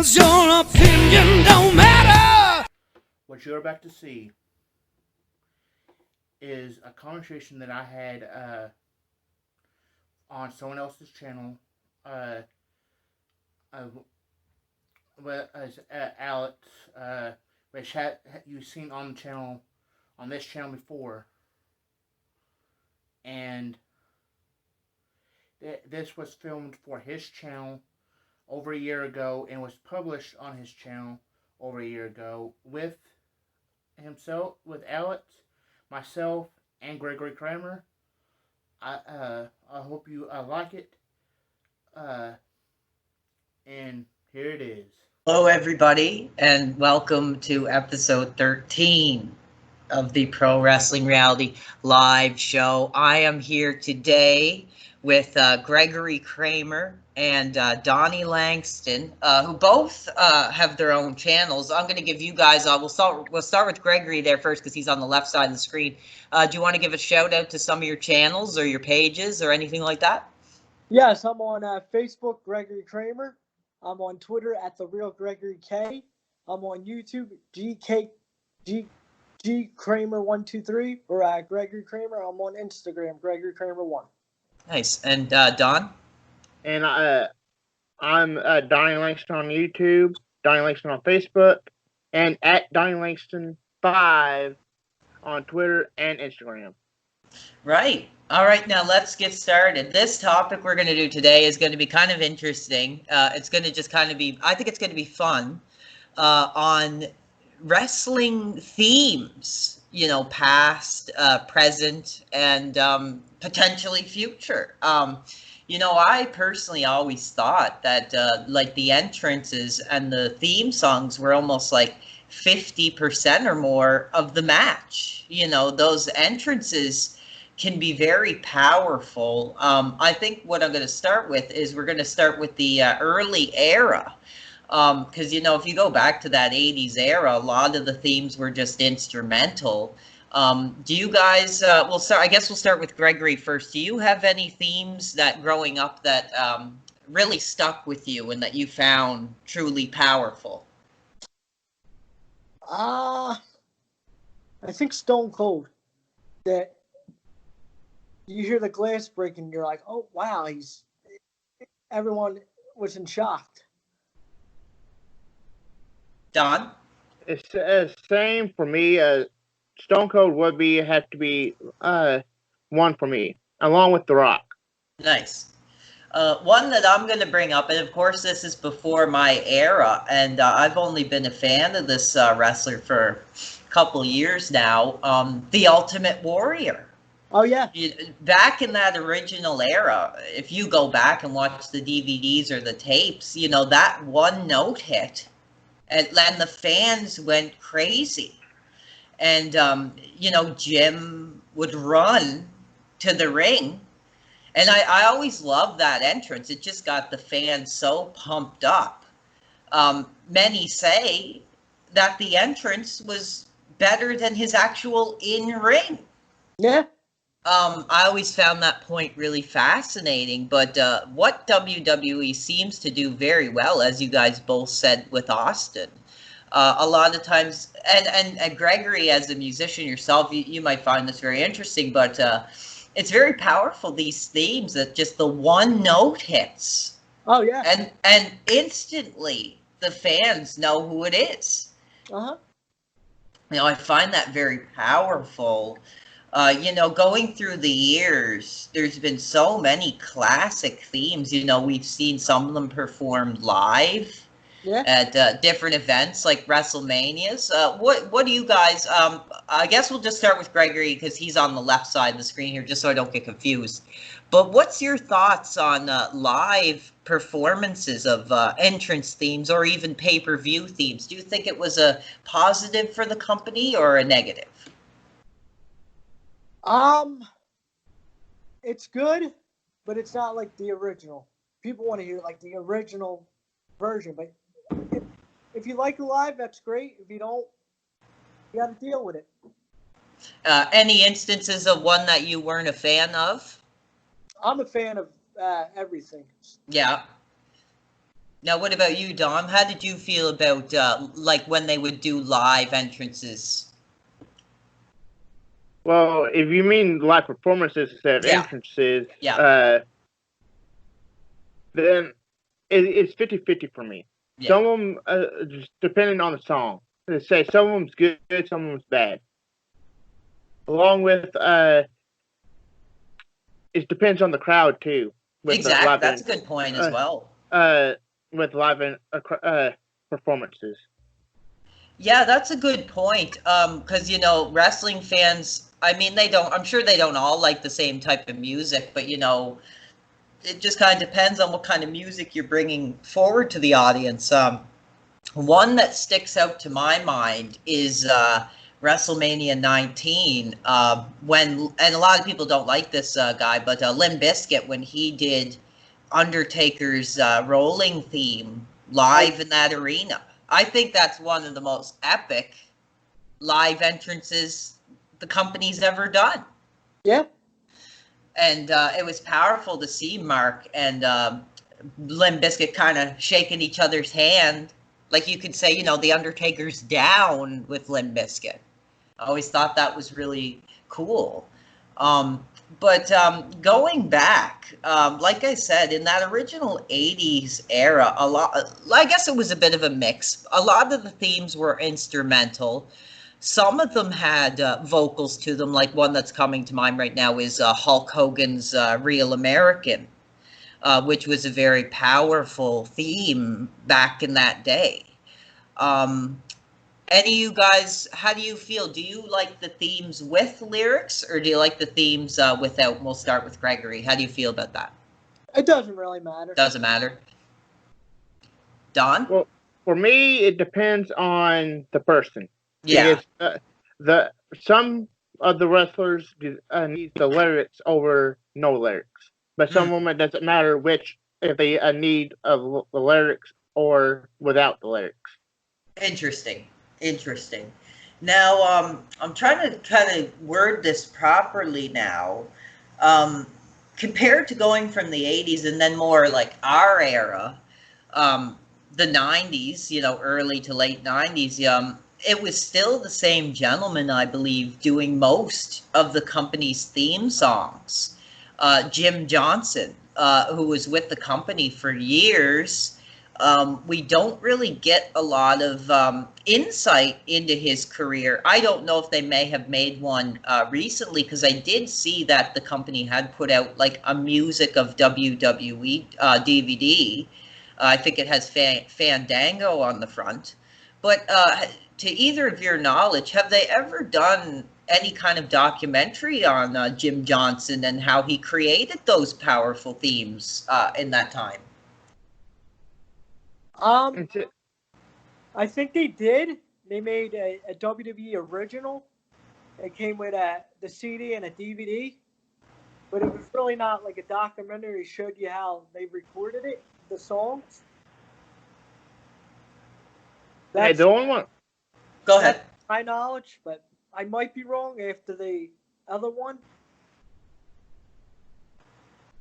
'cause your opinion don't matter. What you're about to see is a conversation that I had on someone else's channel with Alex, which you've seen on the channel, on this channel before, and this was filmed for his channel over a year ago and was published on his channel over a year ago with himself, with Alex, myself, and Gregory Kramer. I hope you like it. And here it is. Hello, everybody, and welcome to episode 13 of the Pro Wrestling Reality live show. I am here today with Gregory Kramer and Donnie Langston, who both have their own channels. I'm going to give you guys, we'll start with Gregory there first because he's on the left side of the screen. Do you want to give a shout out to some of your channels or your pages or anything like that? Yes, I'm on Facebook, Gregory Kramer. I'm on Twitter at The Real Gregory K. I'm on YouTube, G Kramer 123 or Gregory Kramer. I'm on Instagram, Gregory Kramer 1. Nice. And Don? And I'm Donnie Langston on YouTube, Donnie Langston on Facebook, and at Donnie Langston 5 on Twitter and Instagram. Right. All right, now let's get started. This topic we're going to do today is going to be kind of interesting. It's going to just kind of be, I think it's going to be fun on wrestling themes, you know, past, present, and potentially future. You know, I personally always thought that like the entrances and the theme songs were almost like 50% or more of the match. You know, those entrances can be very powerful. I think what I'm going to start with is we're going to start with the early era. Because, you know, if you go back to that 80s era, a lot of the themes were just instrumental. Do you guys, I guess we'll start with Gregory first. Do you have any themes that growing up that really stuck with you and that you found truly powerful? I think Stone Cold. That you hear the glass breaking, you're like, oh, wow, everyone was in shock. Don? It's same for me. Stone Cold would have to be one for me, along with The Rock. Nice. One that I'm going to bring up, and of course this is before my era, and I've only been a fan of this wrestler for a couple years now, The Ultimate Warrior. Oh, yeah. Back in that original era, if you go back and watch the DVDs or the tapes, you know, that one note hit, and the fans went crazy. And, you know, Jim would run to the ring. And I always loved that entrance. It just got the fans so pumped up. Many say that the entrance was better than his actual in-ring. Yeah. I always found that point really fascinating, but what WWE seems to do very well, as you guys both said with Austin, a lot of times, and Gregory, as a musician yourself, you might find this very interesting, but it's very powerful, these themes, that just the one note hits. Oh, yeah. And instantly the fans know who it is. Uh-huh. You know, I find that very powerful. You know, going through the years, there's been so many classic themes. You know, we've seen some of them performed live at different events like WrestleManias. What do you guys, I guess we'll just start with Gregory because he's on the left side of the screen here, just so I don't get confused. But what's your thoughts on live performances of entrance themes or even pay-per-view themes? Do you think it was a positive for the company or a negative? It's good, but it's not like the original. People want to hear like the original version, but if you like it live, that's great. If you don't, you got to deal with it. Any instances of one that you weren't a fan of? I'm a fan of everything. Yeah. Now, what about you, Dom? How did you feel about like when they would do live entrances? Well, if you mean live performances instead of Yeah. entrances, Yeah. then it's 50-50 for me. Yeah. Some of them, just depending on the song. Let's say some of them's good, some of them's bad. Along with, it depends on the crowd too. With Exactly. That's a good point as well. With live performances. Yeah, that's a good point. Because you know, wrestling fans, I mean, I'm sure they don't all like the same type of music, but you know, it just kind of depends on what kind of music you're bringing forward to the audience. One that sticks out to my mind is WrestleMania 19. And a lot of people don't like this guy, but Limp Bizkit, when he did Undertaker's Rolling theme live in that arena. I think that's one of the most epic live entrances the company's ever done. Yeah. And it was powerful to see Mark and Limp Bizkit kind of shaking each other's hand. Like you could say, you know, The Undertaker's down with Limp Bizkit. I always thought that was really cool. But going back, like I said, in that original 80s era, I guess it was a bit of a mix. A lot of the themes were instrumental. Some of them had vocals to them, like one that's coming to mind right now is Hulk Hogan's Real American, which was a very powerful theme back in that day. Any of you guys, how do you feel? Do you like the themes with lyrics or do you like the themes without? We'll start with Gregory. How do you feel about that? It doesn't really matter. Doesn't matter. Don? Well, for me, it depends on the person. Yeah. Because, some of the wrestlers need the lyrics over no lyrics, but some of them it doesn't matter if they need the lyrics or without the lyrics. Interesting. Now, I'm trying to kind of word this properly now. Compared to going from the 80s and then more like our era, the 90s, you know, early to late 90s, it was still the same gentleman, I believe, doing most of the company's theme songs. Jim Johnson, who was with the company for years. We don't really get a lot of insight into his career. I don't know if they may have made one recently, because I did see that the company had put out like a music of WWE DVD. I think it has Fandango on the front. But to either of your knowledge, have they ever done any kind of documentary on Jim Johnson and how he created those powerful themes in that time? I think they did. They made a WWE original. It came with the CD and a DVD, but it was really not like a documentary. It showed you how they recorded it, the songs. That's the only one. Go ahead. my knowledge, but I might be wrong after the other one.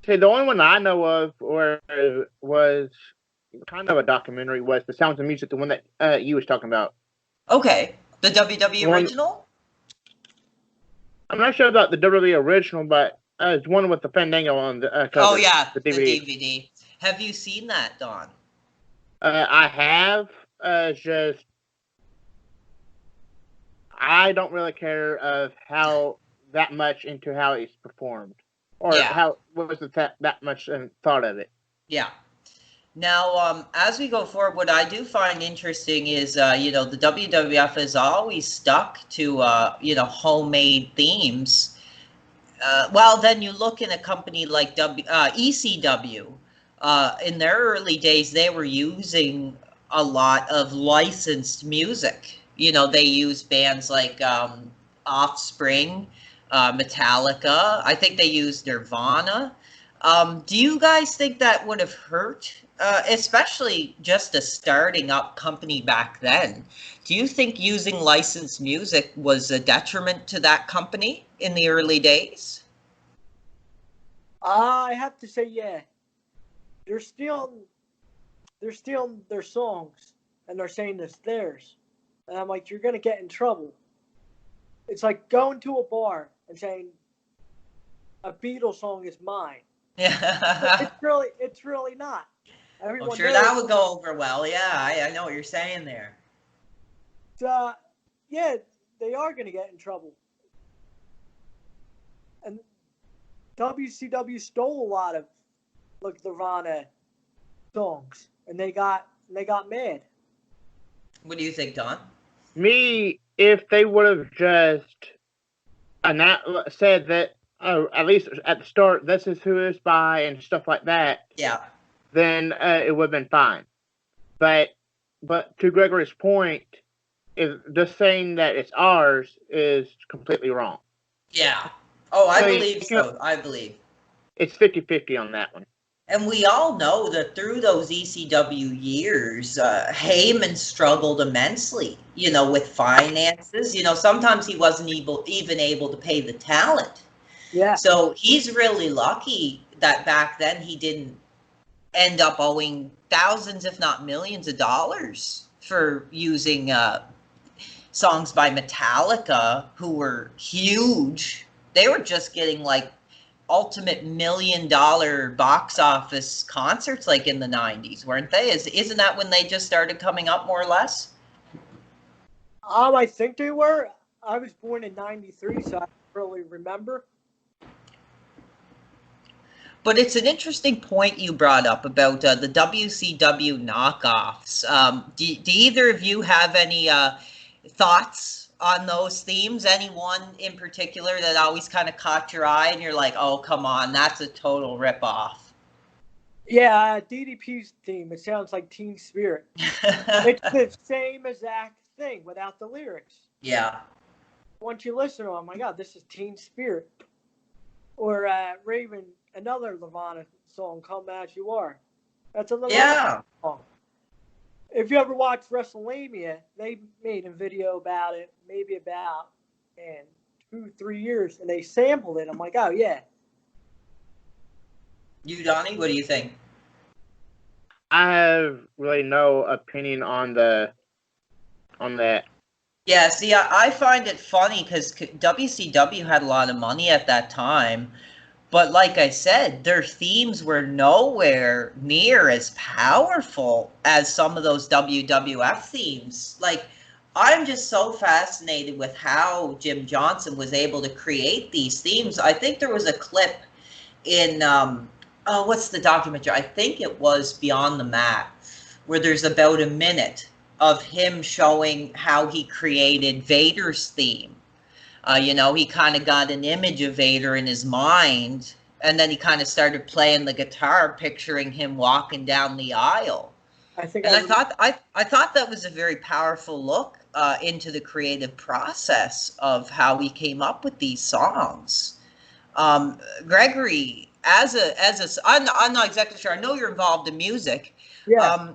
See, the only one I know of where it was kind of a documentary was The Sounds of Music, the one that you was talking about. Okay, the WWE original? I'm not sure about the WWE original, but it's one with the Fandango on the cover. Oh yeah, the DVD. Have you seen that, Don? I have. Just I don't really care of how that much into how it's performed, or how was that much thought of it. Yeah. Now, as we go forward, what I do find interesting is, you know, the WWF has always stuck to, you know, homemade themes. Well, then you look in a company like ECW. In their early days, they were using a lot of licensed music. You know, they used bands like Offspring, Metallica. I think they used Nirvana. Do you guys think that would have hurt, especially just a starting up company back then? Do you think using licensed music was a detriment to that company in the early days? I have to say, yeah. They're still they're stealing their songs and they're saying it's theirs. And I'm like, you're gonna get in trouble. It's like going to a bar and saying a Beatles song is mine. Yeah. It's really not. Everyone I'm sure knows. that would go over well. Yeah, I know what you're saying there. Yeah, they are going to get in trouble. And WCW stole a lot of Nirvana songs, and they got mad. What do you think, Don? Me, if they would have just said that, at least at the start, this is who it's by and stuff like that, Yeah. then it would have been fine. But to Gregory's point, is just saying that it's ours is completely wrong. Yeah. Oh, I So, believe so. I believe. It's 50-50 on that one. And we all know that through those ECW years, Heyman struggled immensely, with finances. Sometimes he wasn't even able to pay the talent. Yeah. So he's really lucky that back then he didn't end up owing thousands, if not millions of dollars for using songs by Metallica, who were huge. They were just getting like ultimate $1 million box office concerts like in the 90s, weren't they? Isn't that when they just started coming up more or less? I think they were. I was born in 93, so I don't really remember. But it's an interesting point you brought up about the WCW knockoffs. Do either of you have any thoughts on those themes? Anyone in particular that always kind of caught your eye and you're like, oh, come on, that's a total ripoff? Yeah, DDP's theme, it sounds like Teen Spirit. It's the same exact thing without the lyrics. Yeah. Once you listen to it, oh my God, this is Teen Spirit. Or Raven, another Nirvana song, Come As You Are. That's a Nirvana song. If you ever watch WrestleMania, they made a video about it, maybe about 2-3 years, and they sampled it. I'm like, oh, yeah. You, Donnie, what do you think? I have really no opinion on that. Yeah, see, I find it funny because WCW had a lot of money at that time. But like I said, their themes were nowhere near as powerful as some of those WWF themes. Like, I'm just so fascinated with how Jim Johnston was able to create these themes. I think there was a clip in, what's the documentary? I think it was Beyond the Mat, where there's about a minute of him showing how he created Vader's theme. He kind of got an image of Vader in his mind, and then he kind of started playing the guitar, picturing him walking down the aisle. I thought that was a very powerful look into the creative process of how he came up with these songs. Gregory, I'm not exactly sure. I know you're involved in music. Yeah.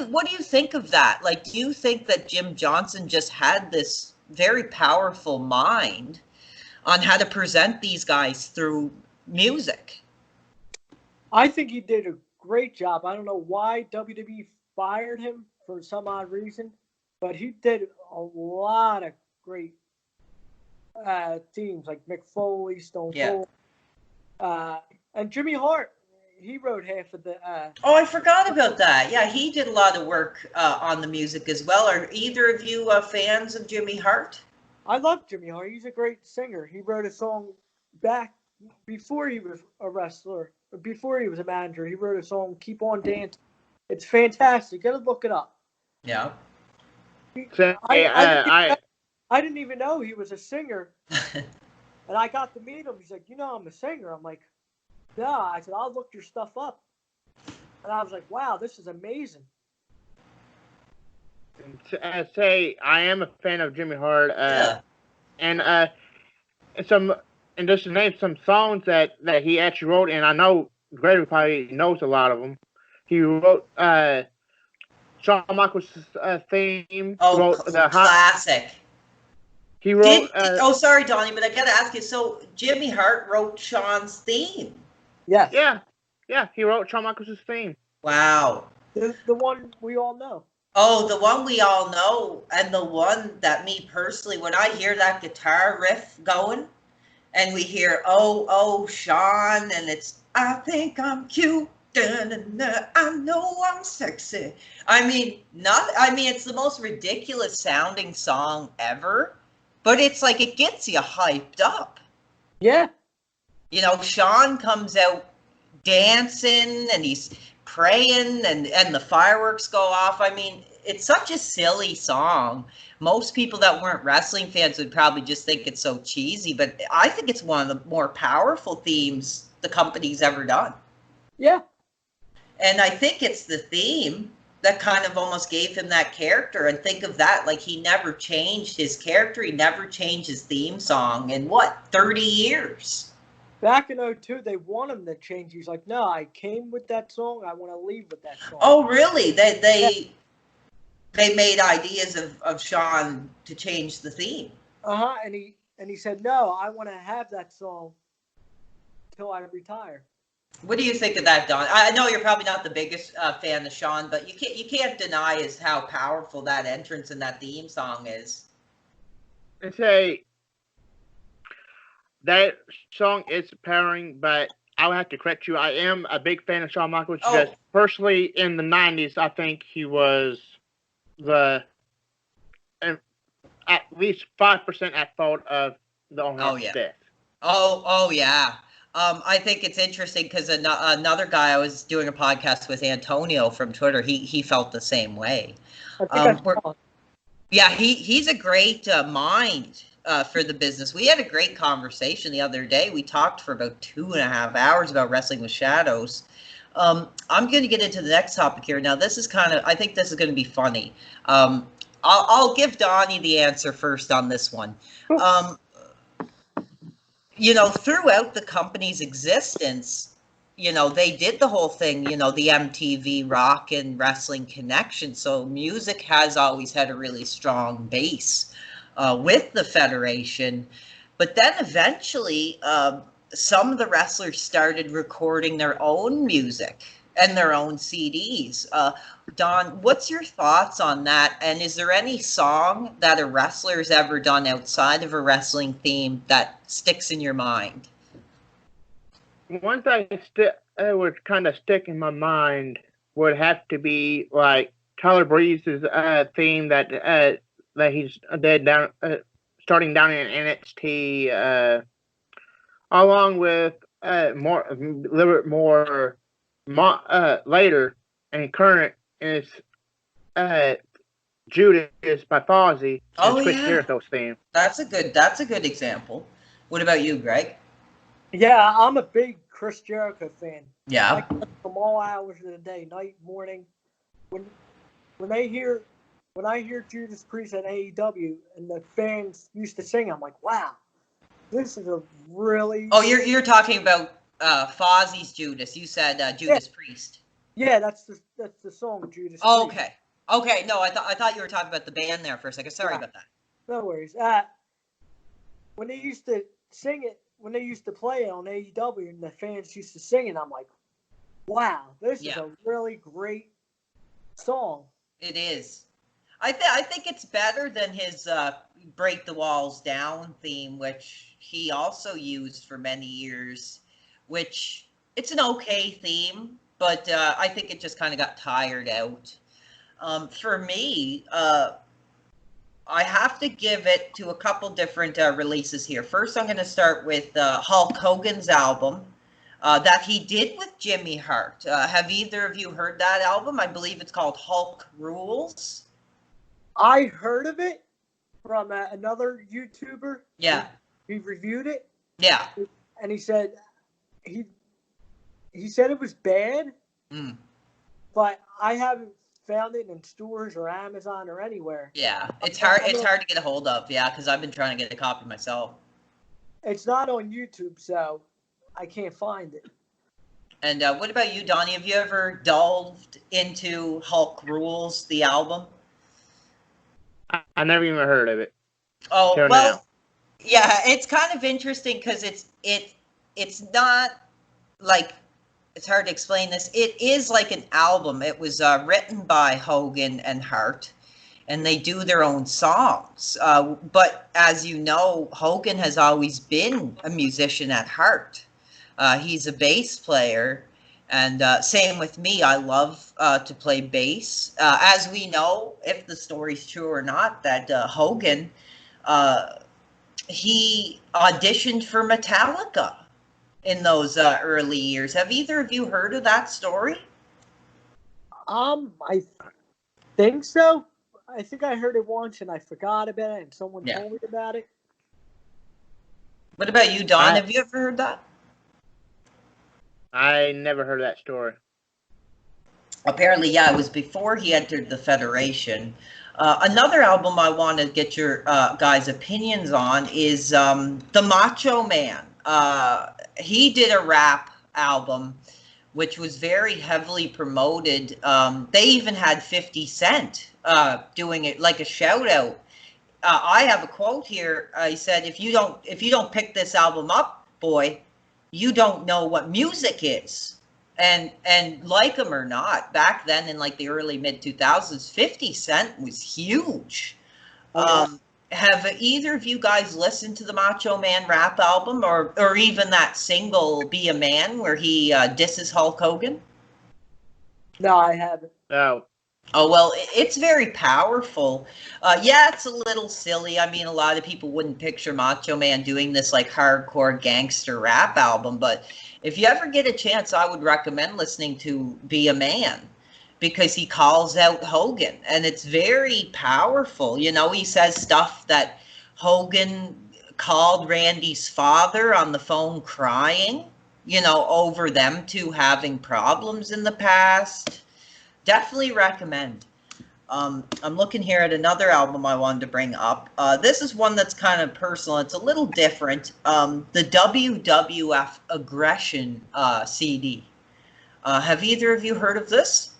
What do you think of that? Like, do you think that Jim Johnston just had this very powerful mind on how to present these guys through music? I think he did a great job. I don't know why WWE fired him for some odd reason, but he did a lot of great themes like Mick Foley, Stone Cold, and Jimmy Hart. He wrote half of the. Oh, I forgot about that. Yeah, he did a lot of work on the music as well. Are either of you fans of Jimmy Hart? I love Jimmy Hart. He's a great singer. He wrote a song back before he was a wrestler, or before he was a manager. He wrote a song, "Keep On Dancing." It's fantastic. Gotta look it up. Yeah. I didn't even know he was a singer, and I got to meet him. He's like, I'm a singer. I'm like, no. I said, I'll look your stuff up. And I was like, wow, this is amazing. Say, I am a fan of Jimmy Hart. And just to name some songs that he actually wrote, and I know Greg probably knows a lot of them. He wrote Shawn Michaels' theme. Oh, classic. He wrote. Sorry, Donnie, but I gotta ask you. So Jimmy Hart wrote Shawn's theme. Yes. Yeah. He wrote Shawn Michaels' theme. Wow. The one we all know. Oh, the one we all know, and the one that me personally, when I hear that guitar riff going, and we hear "Oh Oh Sean," and it's "I think I'm cute, da-na-na, I know I'm sexy." I mean, it's the most ridiculous sounding song ever, but it's like it gets you hyped up. Yeah. You know, Sean comes out dancing and he's praying and the fireworks go off. I mean, it's such a silly song. Most people that weren't wrestling fans would probably just think it's so cheesy, but I think it's one of the more powerful themes the company's ever done. Yeah. And I think it's the theme that kind of almost gave him that character. And think of that, like he never changed his character. He never changed his theme song in 30 years? Back in 2002, they want him to change. He's like, no, I came with that song. I want to leave with that song. Oh, really? They made ideas of Sean to change the theme. Uh-huh. And he said, no, I want to have that song till I retire. What do you think of that, Don? I know you're probably not the biggest fan of Sean, but you can't deny how powerful that entrance and that theme song is. I say that song is empowering, but I'll have to correct you. I am a big fan of Shawn Michaels. Oh. Because personally, in the 90s, I think he was at least 5% at fault of the owner's death. Oh, yeah. I think it's interesting because another guy I was doing a podcast with, Antonio from Twitter, he felt the same way. I think Yeah, he's a great mind for the business. We had a great conversation the other day. We talked for about 2.5 hours about Wrestling with Shadows. I'm going to get into the next topic here. Now, this is I think this is going to be funny. I'll give Donnie the answer first on this one. You know, throughout the company's existence, you know, they did the whole thing, you know, the MTV Rock and Wrestling connection. So music has always had a really strong base with the Federation. But then eventually, some of the wrestlers started recording their own music and their own CDs. Don, what's your thoughts on that? And is there any song that a wrestler's ever done outside of a wrestling theme that sticks in your mind? One thing that would kind of stick in my mind would have to be like Tyler Breeze's theme that he's did down starting down in NXT, along with a little bit more later and current is Judas by Fozzy. Oh, Chris yeah. Jericho's theme. That's a good example. What about you, Greg? Yeah, I'm a big Chris Jericho fan. Yeah. Like from all hours of the day, night, morning. When I hear Judas Priest at AEW and the fans used to sing, I'm like, wow, this is a really. Oh, you're talking about Fozzy's Judas. You said Judas Priest. Yeah, that's the song Judas. Oh, Priest. okay. No, I thought you were talking about the band there for a second. Sorry about that. No worries. When they used to sing it, when they used to play it on AEW and the fans used to sing it, I'm like, wow, this is a really great song. It is. I think it's better than his Break the Walls Down theme, which he also used for many years, which it's an okay theme, but I think it just kind of got tired out. For me, I have to give it to a couple different releases here. First, I'm going to start with Hulk Hogan's album that he did with Jimmy Hart. Have either of you heard that album? I believe it's called Hulk Rules. I heard of it from another YouTuber. Yeah. He reviewed it. Yeah. And he said he said it was bad, but I haven't found it in stores or Amazon or anywhere. Yeah, it's hard to get a hold of. Yeah, because I've been trying to get a copy myself. It's not on YouTube, so I can't find it. And what about you, Donnie? Have you ever delved into Hulk Rules, the album? I never even heard of it. Oh, Till well, now. Yeah, it's kind of interesting because it's not like it's hard to explain this. It is like an album. It was written by Hogan and Hart, and they do their own songs. But as you know, Hogan has always been a musician at heart. He's a bass player, and same with me. I love to play bass. As we know, if the story's true or not, that Hogan, he auditioned for Metallica in those early years. Have either of you heard of that story? I think so. I think I heard it once and I forgot about it, and someone told me about it. What about you, Don? Have you ever heard that? I never heard that story. Apparently, yeah, it was before he entered the Federation. Another album I want to get your guys' opinions on is The Macho Man. He did a rap album, which was very heavily promoted. They even had 50 Cent doing it like a shout out. I have a quote here. He said, if you don't pick this album up, boy, you don't know what music is. And like him or not, back then in like the early mid 2000s, 50 Cent was huge. Have either of you guys listened to the Macho Man rap album, or even that single "Be a Man" where he disses Hulk Hogan? No, I haven't. No. Oh, well, it's very powerful. Yeah, it's a little silly. I mean, a lot of people wouldn't picture Macho Man doing this like hardcore gangster rap album, but if you ever get a chance, I would recommend listening to Be a Man, because he calls out Hogan, and it's very powerful. You know, he says stuff that Hogan called Randy's father on the phone crying, you know, over them two having problems in the past. Definitely recommend. I'm looking here at another album I wanted to bring up. This is one that's kind of personal. It's a little different. The WWF Aggression CD. Have either of you heard of this?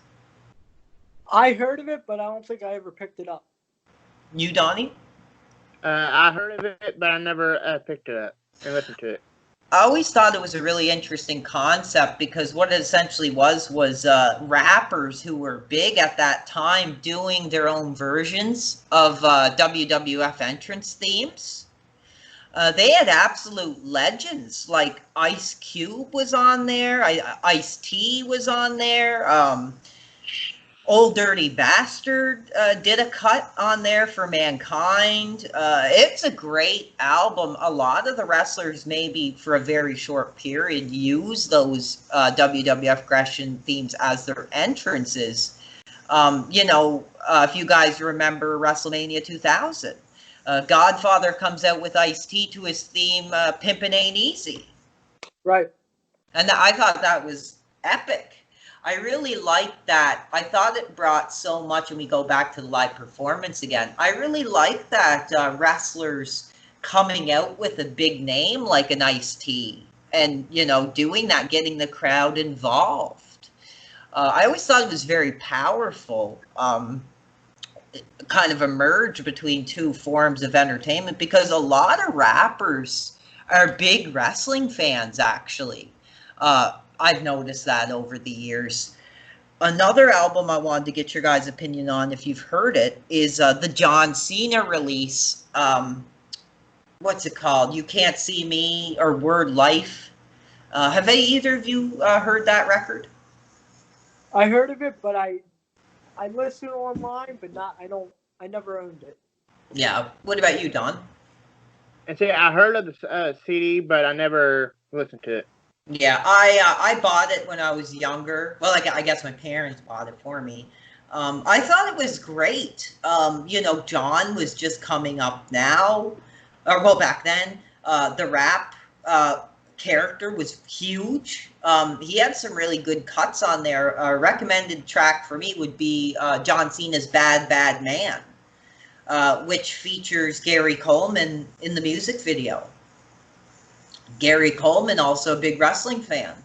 I heard of it, but I don't think I ever picked it up. You, Donnie? I heard of it, but I never picked it up and listened to it. I always thought it was a really interesting concept, because what it essentially was rappers who were big at that time doing their own versions of WWF entrance themes. They had absolute legends, like Ice Cube was on there, Ice-T was on there, Old Dirty Bastard did a cut on there for Mankind. It's a great album. A lot of the wrestlers, maybe for a very short period, use those WWF Aggression themes as their entrances. You know, if you guys remember WrestleMania 2000, Godfather comes out with Ice-T to his theme, Pimpin' Ain't Easy. Right. And I thought that was epic. I really liked that. I thought it brought so much, and we go back to the live performance again. I really like that wrestlers coming out with a big name like an Ice-T, and, you know, doing that, getting the crowd involved. I always thought it was very powerful, kind of a merge between two forms of entertainment, because a lot of rappers are big wrestling fans, actually. I've noticed that over the years. Another album I wanted to get your guys' opinion on, if you've heard it, is the John Cena release. What's it called? You Can't See Me, or Word Life. Have either of you heard that record? I heard of it, but I listened online, but I never owned it. Yeah. What about you, Don? And see, I heard of the CD, but I never listened to it. Yeah, I bought it when I was younger. Well, I guess my parents bought it for me. I thought it was great. You know, John was just coming up now, or well, back then. The rap character was huge. He had some really good cuts on there. A recommended track for me would be John Cena's Bad Bad Man, which features Gary Coleman in the music video. Gary Coleman, also a big wrestling fan.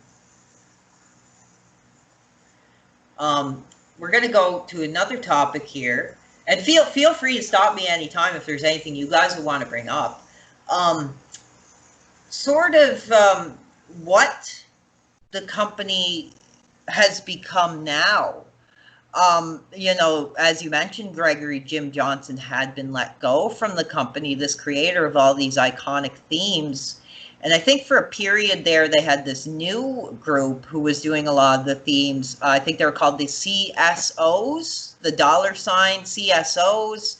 We're going to go to another topic here. And feel free to stop me anytime if there's anything you guys would want to bring up. What the company has become now. As you mentioned, Gregory, Jim Johnson had been let go from the company, this creator of all these iconic themes. And I think for a period there, they had this new group who was doing a lot of the themes. I think they were called the CSOs, the $ CSOs.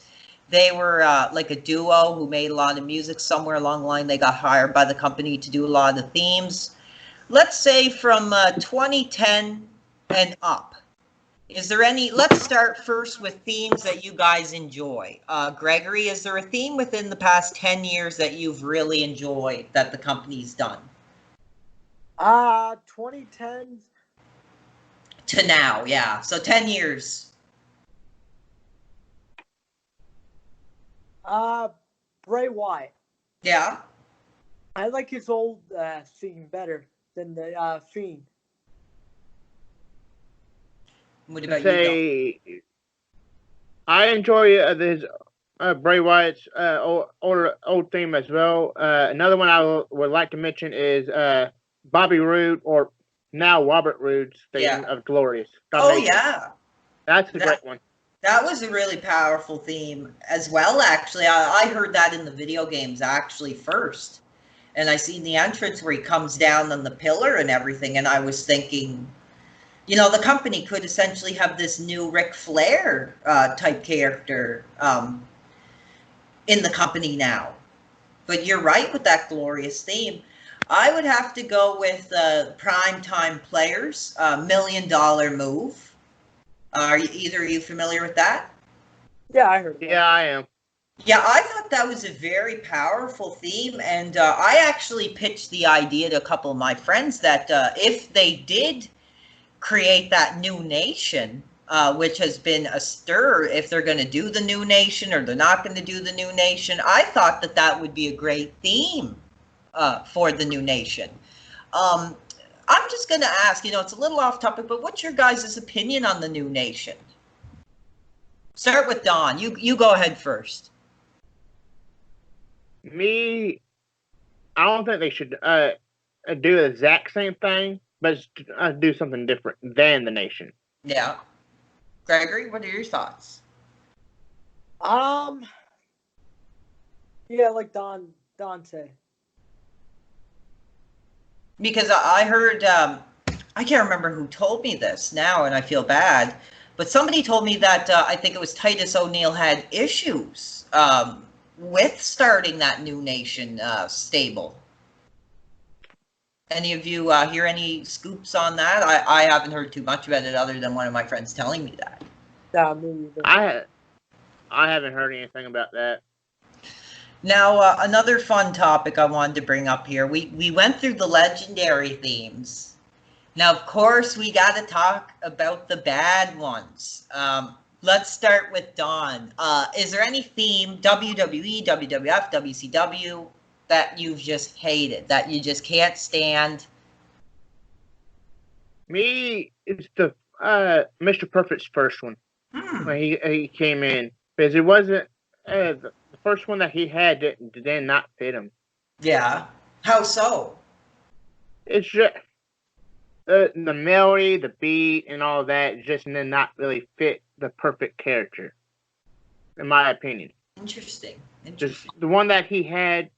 They were like a duo who made a lot of music. Somewhere along the line, they got hired by the company to do a lot of the themes. Let's say from 2010 and up. Is there any, let's start first with themes that you guys enjoy. Gregory, is there a theme within the past 10 years that you've really enjoyed that the company's done? 2010s. To now, yeah. So 10 years. Bray Wyatt. Yeah. I like his old theme better than the Fiend. What about you? I enjoy his Bray Wyatt's old theme as well. Another one I would like to mention is Bobby Roode, or now Robert Roode's theme of Glorious. Oh, yeah. That's a great one. That was a really powerful theme as well, actually. I heard that in the video games, actually, first. And I seen the entrance where he comes down on the pillar and everything, and I was thinking, the company could essentially have this new Ric Flair type character in the company now. But you're right with that Glorious theme. I would have to go with Primetime Players, $1 Million Move. Are either of you familiar with that? Yeah, I heard that. Yeah, I am. Yeah, I thought that was a very powerful theme, and I actually pitched the idea to a couple of my friends that if they did create that new nation, which has been a stir, if they're going to do the new nation or they're not going to do the new nation, I thought that that would be a great theme for the new nation. I'm just going to ask, it's a little off topic, but what's your guys' opinion on the new nation? Start with Don. You go ahead first. Me, I don't think they should do the exact same thing, but do something different than the nation. Yeah. Gregory, what are your thoughts? Yeah, like Don said. Because I heard, I can't remember who told me this now, and I feel bad, but somebody told me that I think it was Titus O'Neil had issues with starting that new nation stable. Any of you hear any scoops on that? I haven't heard too much about it other than one of my friends telling me that. Yeah, me either. I haven't heard anything about that. Now, another fun topic I wanted to bring up here. We went through the legendary themes. Now, of course, we got to talk about the bad ones. Let's start with Don. Is there any theme, WWE, WWF, WCW, that you've just hated, that you just can't stand? Me, it's the Mr. Perfect's first one when he came in, because it wasn't the first one that he had did not fit him. Yeah. How so? It's just the melody, the beat, and all that just did not really fit the perfect character, in my opinion. Interesting. Just the one that he had,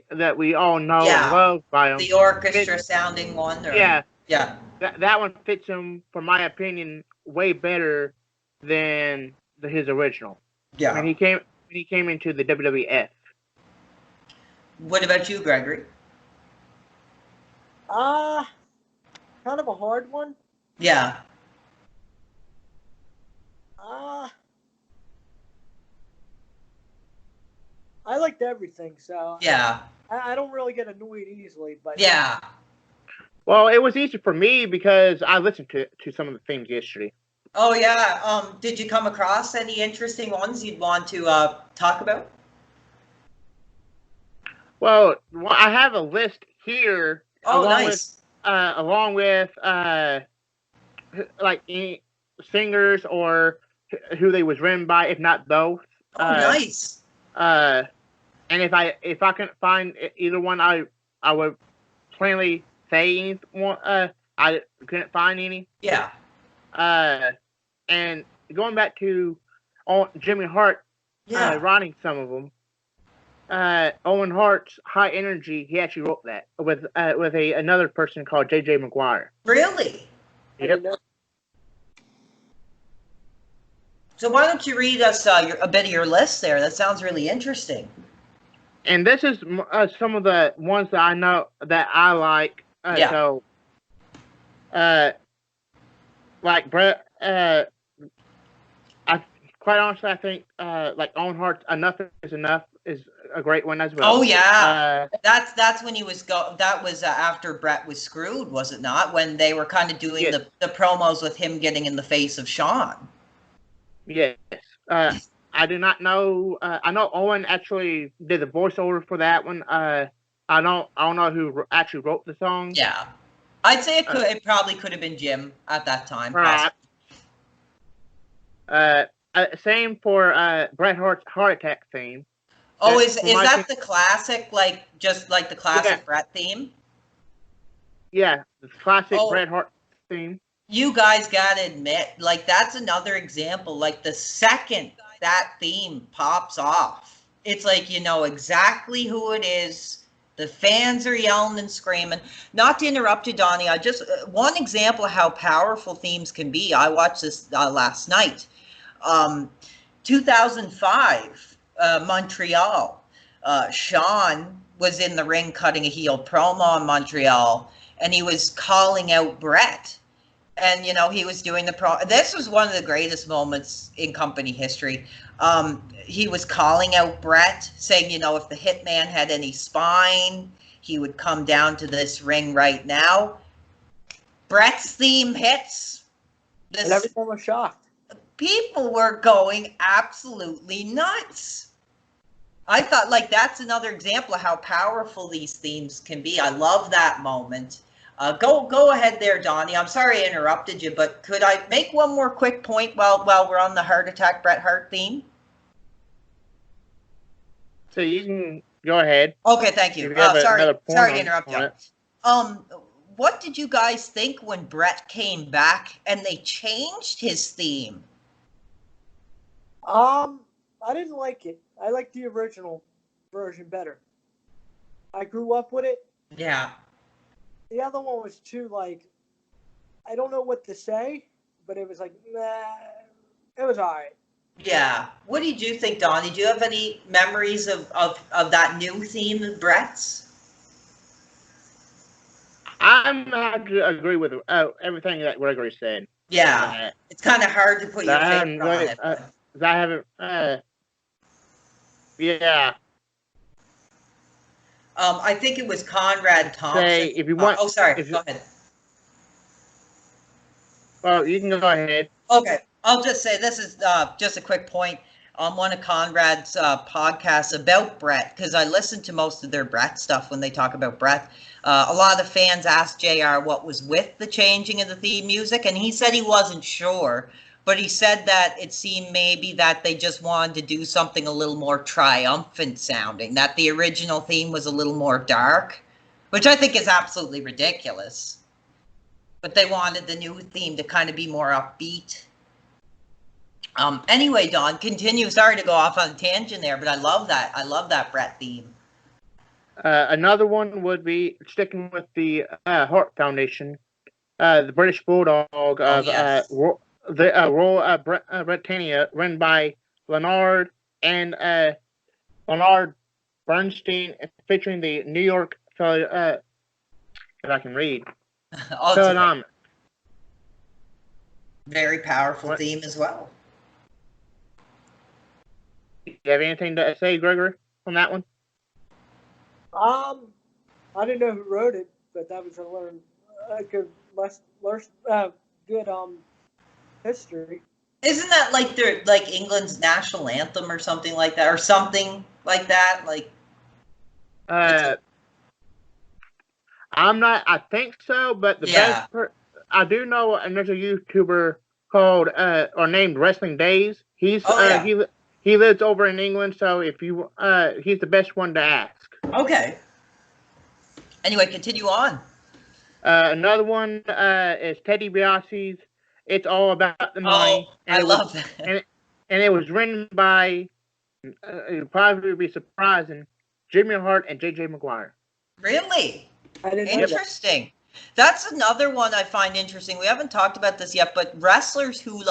that we all know and love by him. The orchestra sounding one. Or, yeah. That one fits him, for my opinion, way better than his original. Yeah. When he came into the WWF. What about you, Gregory? Kind of a hard one. Yeah. I liked everything, so yeah. I don't really get annoyed easily, but yeah. Well, it was easy for me because I listened to some of the themes yesterday. Oh yeah. Did you come across any interesting ones you'd want to talk about? Well, I have a list here. Oh, nice. Along with like singers or who they was written by, if not both. Oh, nice. And if I can find either one, I would plainly say one. I couldn't find any. Yeah. And going back to Jimmy Hart writing some of them, Owen Hart's High Energy, he actually wrote that with another person called J.J. McGuire. Really? Yep. So why don't you read us a bit of your list there? That sounds really interesting. And this is some of the ones that I know that I like. So, like Brett, quite honestly, I think like Owen Hart's "Enough Is Enough" is a great one as well. Oh yeah, that's when he was that was after Brett was screwed, was it not? When they were kind of doing the promos with him getting in the face of Shawn. Yes. I do not know. I know Owen actually did the voiceover for that one. I don't know who actually wrote the song. Yeah, I'd say it probably could have been Jim at that time. Right. Same for Bret Hart's Heart Attack theme. Oh, is that the classic, just like the classic Bret theme? Yeah, the classic Bret Hart theme. You guys gotta admit, that's another example. Like, the second that theme pops off, it's like you know exactly who it is. The fans are yelling and screaming. Not to interrupt you, Donnie, I just one example of how powerful themes can be. I watched this last night. 2005, Montreal. Shawn was in the ring cutting a heel promo in Montreal, and he was calling out Bret. And, you know, he was doing the this was one of the greatest moments in company history. He was calling out Bret, saying, you know, if the Hitman had any spine, he would come down to this ring right now. Bret's theme hits. And everyone was shocked. People were going absolutely nuts. I thought, that's another example of how powerful these themes can be. I love that moment. Go ahead there, Donnie. I'm sorry I interrupted you, but could I make one more quick point while we're on the Heart Attack Bret Hart theme? So you can go ahead. Okay, thank you. Sorry to interrupt you. What did you guys think when Bret came back and they changed his theme? I didn't like it. I liked the original version better. I grew up with it. Yeah. The other one was too, I don't know what to say, but it was nah, it was all right. Yeah. What did you think, Donnie? Do you have any memories of that new theme of Bret's? I'm going to agree with everything that Gregory said. Yeah. It's kind of hard to put your finger on it. I haven't, yeah. I think it was Conrad Thompson. If you want, go ahead. Well, you can go ahead. Okay, I'll just say this is just a quick point on one of Conrad's podcasts about Bret, because I listen to most of their Bret stuff when they talk about Bret. A lot of the fans asked JR what was with the changing of the theme music, and he said he wasn't sure. But he said that it seemed maybe that they just wanted to do something a little more triumphant sounding, that the original theme was a little more dark, which I think is absolutely ridiculous. But they wanted the new theme to kind of be more upbeat. Anyway, Don, continue. Sorry to go off on a tangent there, but I love that. I love that Bret theme. Another one would be sticking with the Hart Foundation, the British Bulldog of Royal Britannia, run by Leonard and Leonard Bernstein, featuring the New York if I can read. Very powerful theme as well. Do you have anything to say, Gregory, on that one? I didn't know who wrote it, but that was a good history. Isn't that like England's national anthem or something like that, or something like that? I'm not. I think so, but the best. I do know there's a YouTuber called or named Wrestling Days. He's he lives over in England, so if you he's the best one to ask. Okay. Anyway, continue on. Another one is Teddy DiBiase's "It's All About the Money," Oh, I love that. and it was written by it'll probably be surprising, Jimmy Hart and J.J. Maguire. Really? I didn't know that. Interesting. That's another one I find interesting. We haven't talked about this yet, but wrestlers who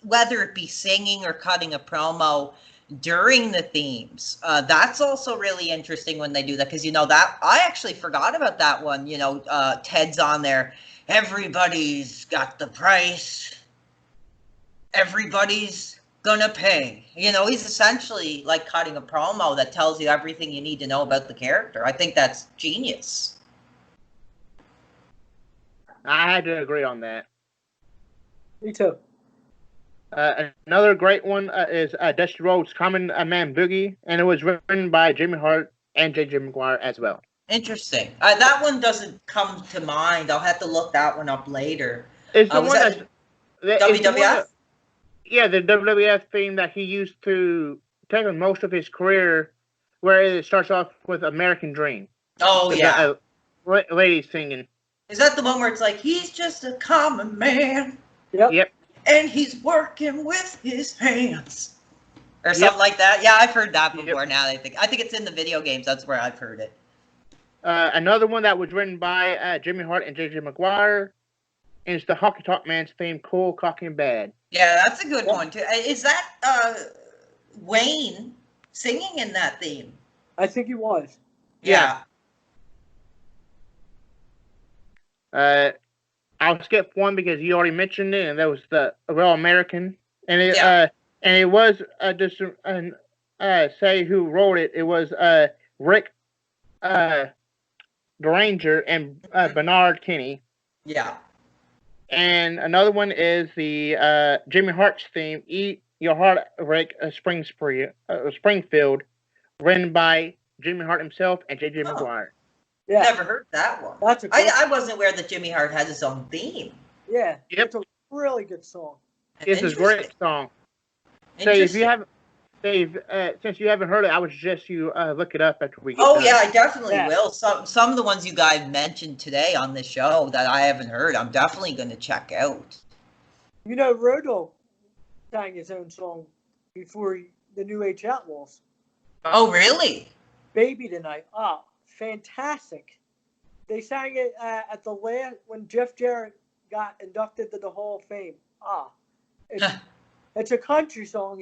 whether it be singing or cutting a promo during the themes, that's also really interesting when they do that, because that I actually forgot about that one. Ted's on there. Everybody's got the price. Everybody's gonna pay. He's essentially like cutting a promo that tells you everything you need to know about the character. I think that's genius. I had to agree on that. Me too. Another great one is Dusty Rhodes' Common Man Boogie, and it was written by Jimmy Hart and J.J. Maguire as well. Interesting. That one doesn't come to mind. I'll have to look that one up later. It's the one that's WWF? Yeah, the WWF theme that he used to take on most of his career, where it starts off with American Dream. Oh, yeah. Ladies singing. Is that the one where it's like, he's just a common man? Yep. And he's working with his hands. Or something like that. Yeah, I've heard that before. Now I think it's in the video games. That's where I've heard it. Another one that was written by Jimmy Hart and J.J. Maguire is the Hockey Talk Man's theme, Cool, Cocky, and Bad. Yeah, that's a good one, too. Is that Wayne singing in that theme? I think he was. Yeah. I'll skip one because you already mentioned it, and that was the Real American. And it was just say who wrote it. It was Rick Granger and Bernard Kinney. Yeah. And another one is the Jimmy Hart's theme, "Eat Your Heart, Rick," Springfield, written by Jimmy Hart himself and J.J. Maguire. Yeah. Never heard that one. That's I wasn't aware that Jimmy Hart had his own theme. Yeah. Yep. It's a really good song. It's a great song. So if you haven't, since you haven't heard it, I would suggest you look it up after we get done. Yeah, I definitely will. Some of the ones you guys mentioned today on the show that I haven't heard, I'm definitely going to check out. Rodolph sang his own song before the New Age Outlaws. Oh, really? Baby Tonight. Ah, fantastic. They sang it at the last, when Jeff Jarrett got inducted to the Hall of Fame. It's a country song.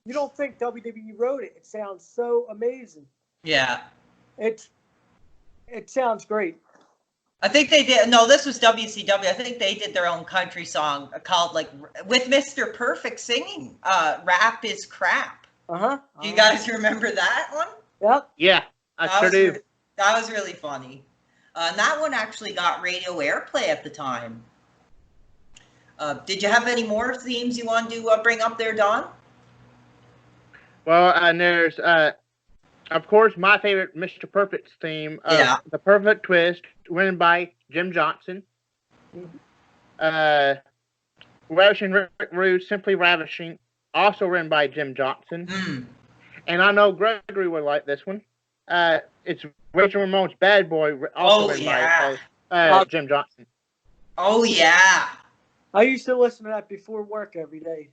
You don't think WWE wrote it. It sounds so amazing. Yeah. It sounds great. I think they did. No, this was WCW. I think they did their own country song called, with Mr. Perfect singing, Rap is Crap. Uh-huh. Do you guys remember that one? Yep. Yeah, I sure do. That was really funny. And that one actually got radio airplay at the time. Did you have any more themes you want to bring up there, Don? Well, and there's, of course, my favorite Mr. Perfect's theme, The Perfect Twist, written by Jim Johnson. Ravishing Rick Rude, Simply Ravishing, also written by Jim Johnson. And I know Gregory would like this one. It's Rachel Ramone's Bad Boy, also written by Jim Johnson. Oh, yeah. I used to listen to that before work every day.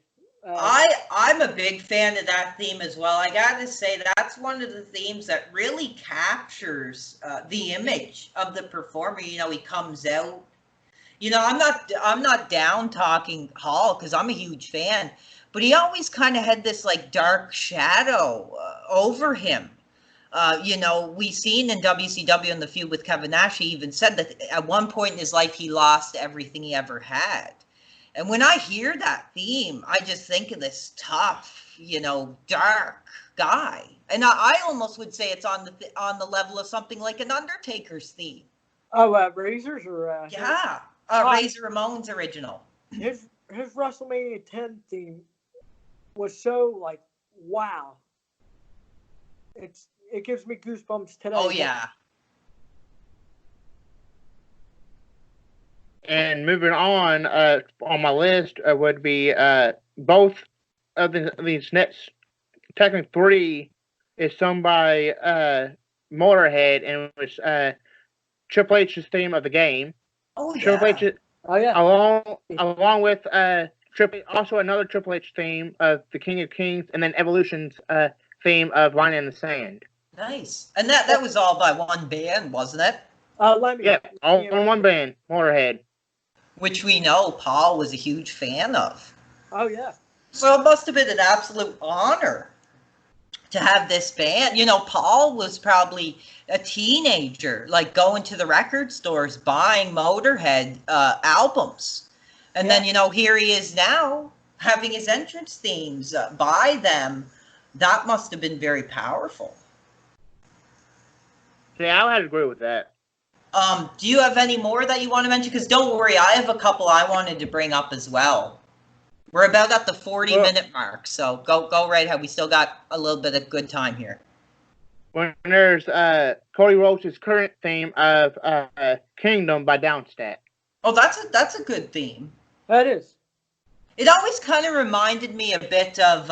I'm a big fan of that theme as well. I gotta say, that's one of the themes that really captures the image of the performer. He comes out. I'm not down talking Hall because I'm a huge fan, but he always kind of had this dark shadow over him. We seen in WCW in the feud with Kevin Nash, he even said that at one point in his life he lost everything he ever had. And when I hear that theme, I just think of this tough, dark guy. And I almost would say it's on the level of something like an Undertaker's theme. Oh, Razor's or Razor Ramon's original. His WrestleMania 10 theme was so wow. It gives me goosebumps today. Oh yeah. And moving on my list would be both of these next, technically 3, is sung by Motorhead, and it was Triple H's theme of the game. Oh yeah. Triple H, Oh yeah. along with also another Triple H theme of the King of Kings, and then Evolution's theme of Line in the Sand. Nice. And that was all by one band, wasn't it? Lemmy. Yeah, all in one band, Motorhead. Which we know Paul was a huge fan of. Oh yeah. So it must have been an absolute honor to have this band. You know, Paul was probably a teenager, like going to the record stores, buying Motorhead albums. And then, you know, here he is now having his entrance themes by them. That must have been very powerful. Yeah, I would agree with that. Do you have any more that you want to mention? Because don't worry, I have a couple I wanted to bring up as well. We're about at the 40-minute mark, so go right ahead. We still got a little bit of good time here. When there's Cody Rhodes' current theme of Kingdom by Downstat. Oh, that's a good theme. That is. It always kind of reminded me a bit of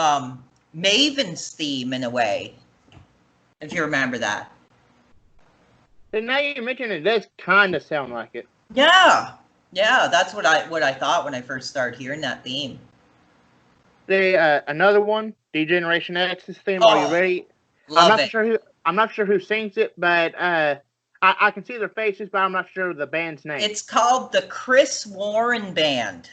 Maven's theme in a way, if you remember that. And now you mention it, does kind of sound like it. Yeah, that's what I thought when I first started hearing that theme. Another one, D-Generation X's theme. Oh, Are you ready? Love it. I'm not sure who sings it, but I can see their faces, but I'm not sure the band's name. It's called the Chris Warren Band.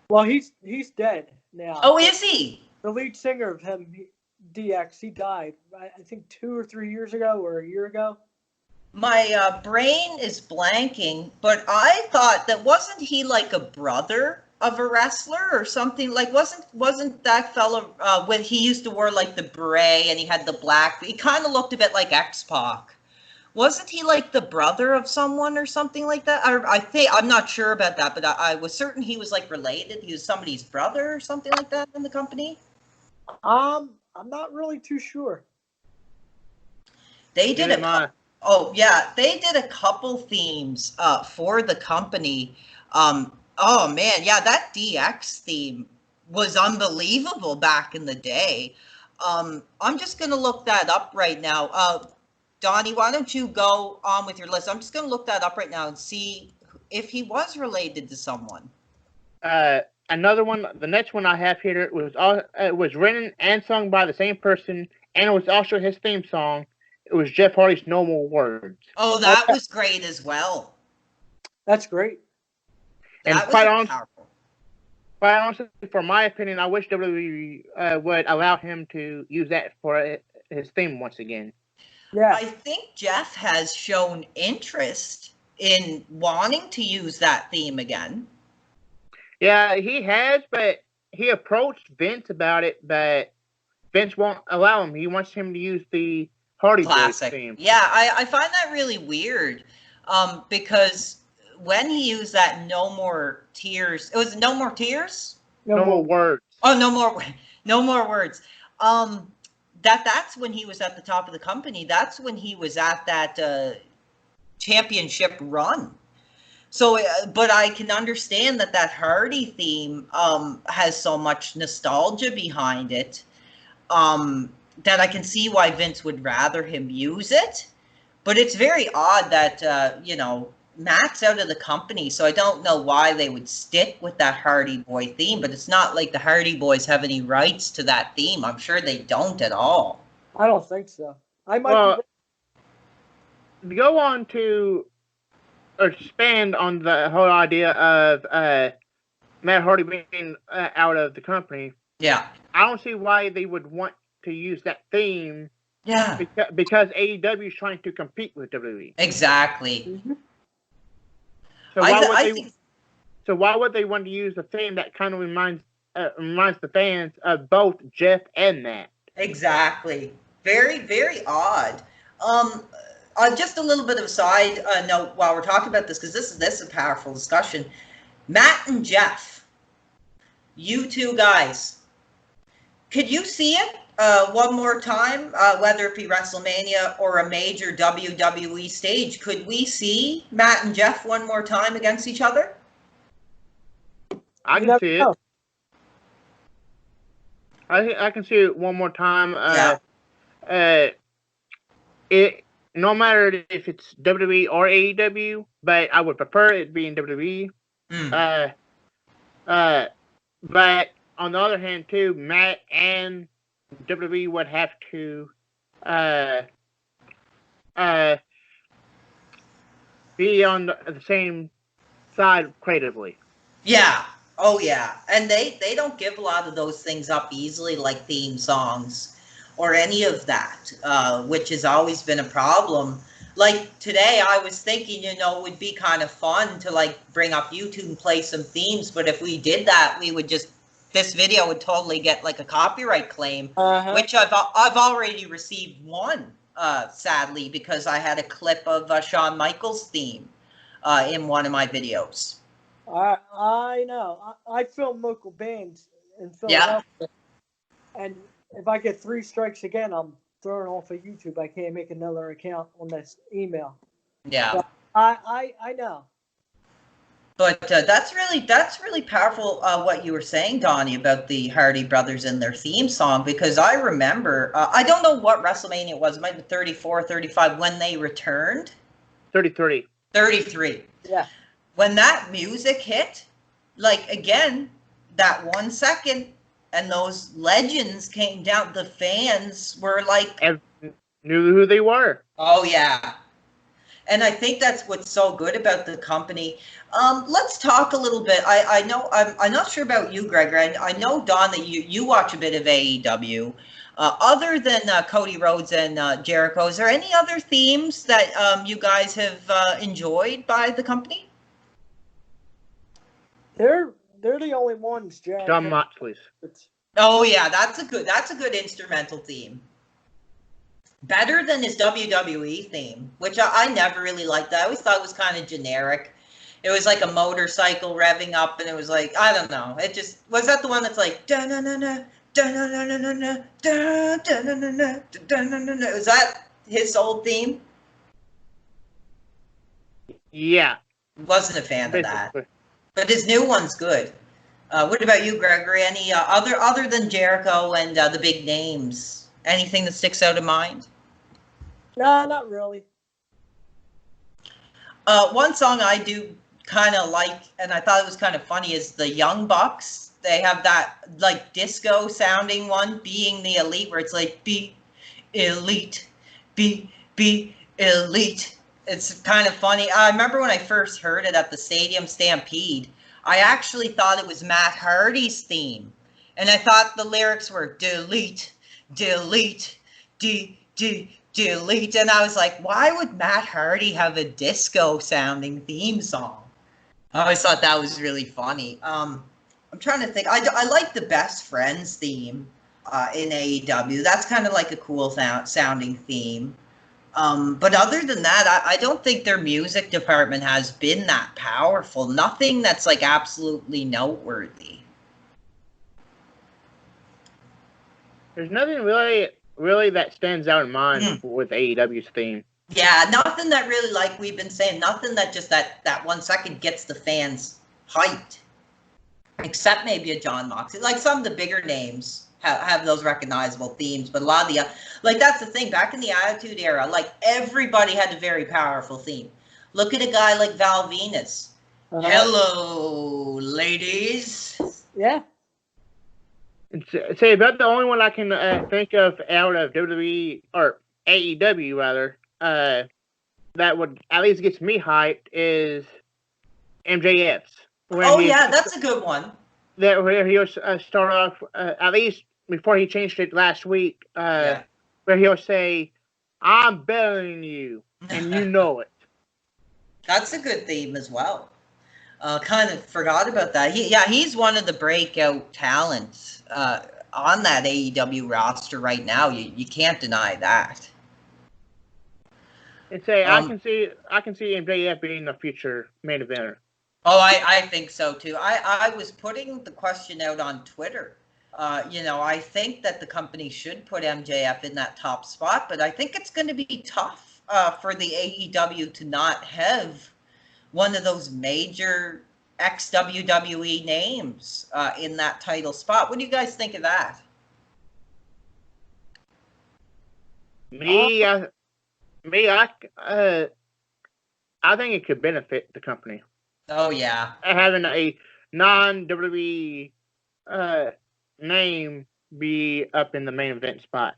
Well, he's dead now. Oh, is he? The lead singer of him, DX, he died. I think 2 or 3 years ago, or a year ago. My brain is blanking, but I thought that wasn't he like a brother of a wrestler or something? Like wasn't that fella when he used to wear like the beret and he had the black? He kind of looked a bit like X-Pac. Wasn't he like the brother of someone or something like that? I'm not sure about that, but I was certain he was like related. He was somebody's brother or something like that in the company. I'm not really too sure. They did it. Oh yeah, they did a couple themes for the company. Oh man, yeah, that DX theme was unbelievable back in the day. I'm just gonna look that up right now. Donnie, why don't you go on with your list? I'm just gonna look that up right now and see if he was related to someone. Another one, the next one I have here, it was written and sung by the same person, and it was also his theme song. It was Jeff Hardy's No More Words. Oh, that was great as well. That's great. And That was powerful. Quite honestly, for my opinion, I wish WWE would allow him to use that for his theme once again. Yeah. I think Jeff has shown interest in wanting to use that theme again. Yeah, he has, but he approached Vince about it, but Vince won't allow him. He wants him to use the Hardy Boys theme. Yeah, I find that really weird because when he used that No More Tears, it was No More Tears? No More Words. Oh, No More Words. That's when he was at the top of the company. That's when he was at that championship run. So, but I can understand that Hardy theme has so much nostalgia behind it. That I can see why Vince would rather him use it. But it's very odd that, Matt's out of the company, so I don't know why they would stick with that Hardy Boy theme, but it's not like the Hardy Boys have any rights to that theme. I'm sure they don't at all. I don't think so. I might go on to expand on the whole idea of Matt Hardy being out of the company. Yeah. I don't see why they would want to use that theme. Yeah. Because AEW is trying to compete with WWE. Exactly. Mm-hmm. So why would they want to use a theme that kind of reminds the fans of both Jeff and Matt? Exactly. Very, very odd. Just a little bit of a side note while we're talking about this, because this is a powerful discussion. Matt and Jeff, you two guys, could you see it one more time, whether it be WrestleMania or a major WWE stage? Could we see Matt and Jeff one more time against each other? I can see it. I can see it one more time. no matter if it's WWE or AEW, but I would prefer it being WWE. Mm. But on the other hand, too, Matt and WWE would have to be on the same side creatively. Yeah. Oh yeah. And they don't give a lot of those things up easily, like theme songs or any of that, which has always been a problem. Like today, I was thinking, it would be kind of fun to like bring up YouTube and play some themes. But if we did that, we would this video would totally get like a copyright claim, which I've already received one, sadly, because I had a clip of Shawn Michaels' theme in one of my videos. I know. I film local bands in Philadelphia, and if I get 3 strikes again, I'm thrown off of YouTube. I can't make another account on this email. Yeah. So I know. But that's really powerful what you were saying, Donnie, about the Hardy Brothers and their theme song, because I remember, I don't know what WrestleMania it was, it might be 34, 35, when they returned. 33. 33. Yeah. When that music hit, like again, that 1 second, and those legends came down, the fans were like... Knew who they were. Oh, yeah. And I think that's what's so good about the company. Let's talk a little bit. I know, I'm not sure about you, Gregor. I know, Don, that you watch a bit of AEW. Other than Cody Rhodes and Jericho, is there any other themes that you guys have enjoyed by the company? They're the only ones, Jared. John Moxley's. Oh yeah, that's a good instrumental theme. Better than his WWE theme, which I never really liked. I always thought it was kind of generic. It was like a motorcycle revving up, and it was like, I don't know. It just was that the one that's like da na na na da na na na na na da da na na na da na na na. Was that his old theme? Yeah. Wasn't a fan of that. Basically. But his new one's good. What about you, Gregory? Any other than Jericho and the big names? Anything that sticks out of mind? No, not really. One song I do kind of like, and I thought it was kind of funny, is the Young Bucks. They have that like disco sounding one, Being the Elite, where it's like be elite, be elite. It's kind of funny. I remember when I first heard it at the Stadium Stampede, I actually thought it was Matt Hardy's theme. And I thought the lyrics were delete, delete, delete. And I was like, why would Matt Hardy have a disco sounding theme song? I always thought that was really funny. I'm trying to think. I like the Best Friends theme in AEW. That's kind of like a cool sounding theme. But other than that, I don't think their music department has been that powerful. Nothing that's like absolutely noteworthy. There's nothing really that stands out in mind with AEW's theme. Yeah, nothing that really, like we've been saying, nothing that just that 1 second gets the fans hyped. Except maybe a John Moxley. Like some of the bigger names have those recognizable themes, but a lot of the like that's the thing. Back in the Attitude Era, like everybody had a very powerful theme. Look at a guy like Val Venus. Hello, ladies. Yeah. Say about the only one I can think of out of WWE or AEW rather that would at least gets me hyped is MJF's. Oh yeah, that's a good one. Where he'll start off at least before he changed it last week. Where he'll say, "I'm better than you, and you know it." That's a good theme as well. Kind of forgot about that. He's one of the breakout talents on that AEW roster right now. You can't deny that. And say I can see MJF being the future main eventer. Oh, I think so too. I was putting the question out on Twitter. I think that the company should put MJF in that top spot, but I think it's going to be tough for the AEW to not have one of those major ex-WWE names in that title spot. What do you guys think of that? Me, Me, I think it could benefit the company Oh yeah. having a non-WWE name be up in the main event spot.